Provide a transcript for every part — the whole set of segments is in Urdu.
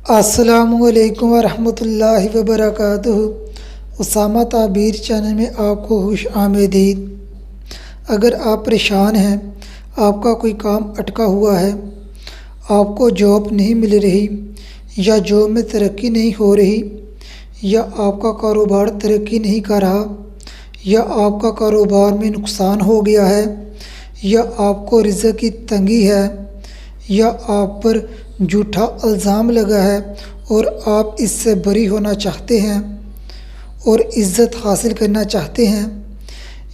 السلام علیکم ورحمۃ اللہ وبرکاتہ۔ اسامہ تعبیر چینل میں آپ کو خوش آمدید۔ اگر آپ پریشان ہیں، آپ کا کوئی کام اٹکا ہوا ہے، آپ کو جاب نہیں مل رہی، یا جاب میں ترقی نہیں ہو رہی، یا آپ کا کاروبار ترقی نہیں کر رہا، یا آپ کا کاروبار میں نقصان ہو گیا ہے، یا آپ کو رزق کی تنگی ہے، یا آپ پر جھوٹا الزام لگا ہے اور آپ اس سے بری ہونا چاہتے ہیں اور عزت حاصل کرنا چاہتے ہیں،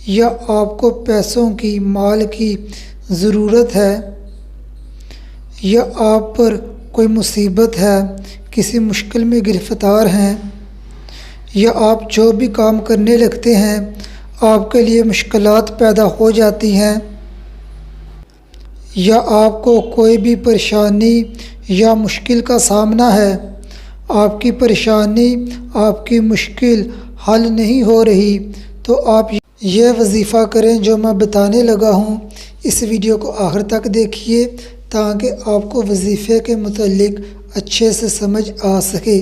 یا آپ کو پیسوں کی، مال کی ضرورت ہے، یا آپ پر کوئی مصیبت ہے، کسی مشکل میں گرفتار ہیں، یا آپ جو بھی کام کرنے لگتے ہیں آپ کے لیے مشکلات پیدا ہو جاتی ہیں، یا آپ کو کوئی بھی پریشانی یا مشکل کا سامنا ہے، آپ کی پریشانی، آپ کی مشکل حل نہیں ہو رہی، تو آپ یہ وظیفہ کریں جو میں بتانے لگا ہوں۔ اس ویڈیو کو آخر تک دیکھیے تاکہ آپ کو وظیفے کے متعلق اچھے سے سمجھ آ سکے۔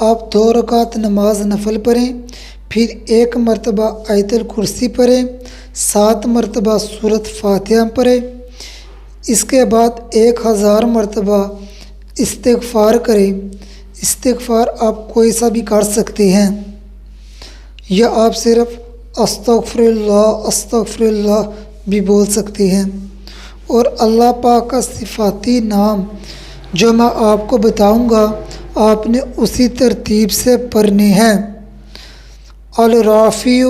آپ 2 رکعت نماز نفل پڑھیں، پھر 1 مرتبہ آیت الکرسی پڑھیں، 7 مرتبہ سورۃ فاتحہ پڑھیں، اس کے بعد 1000 مرتبہ استغفار کریں۔ استغفار آپ کوئی سا بھی کر سکتے ہیں، یا آپ صرف استغفر اللہ بھی بول سکتے ہیں۔ اور اللہ پاک کا صفاتی نام جو میں آپ کو بتاؤں گا آپ نے اسی ترتیب سے پڑھنے ہیں۔ الرافع،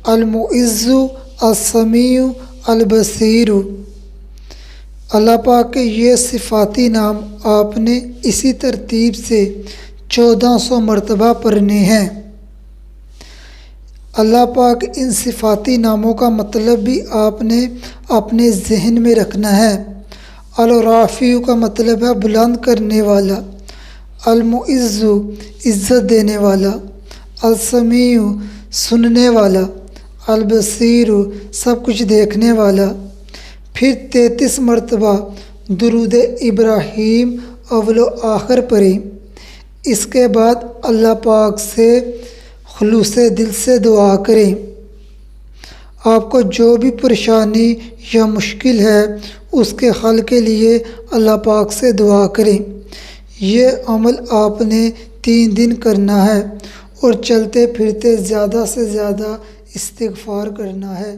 المعز، السمیع، البصیر۔ اللہ پاک کے یہ صفاتی نام آپ نے اسی ترتیب سے 1400 مرتبہ پڑھنے ہیں۔ اللہ پاک ان صفاتی ناموں کا مطلب بھی آپ نے اپنے ذہن میں رکھنا ہے۔ الرافع کا مطلب ہے بلند کرنے والا، المعز عزت دینے والا، السمیع سننے والا، البصیر سب کچھ دیکھنے والا۔ پھر 33 مرتبہ درود ابراہیم اول و آخر پڑھیں۔ اس کے بعد اللہ پاک سے خلوص دل سے دعا کریں۔ آپ کو جو بھی پریشانی یا مشکل ہے اس کے حل کے لیے اللہ پاک سے دعا کریں۔ یہ عمل آپ نے 3 دن کرنا ہے اور چلتے پھرتے زیادہ سے زیادہ استغفار کرنا ہے۔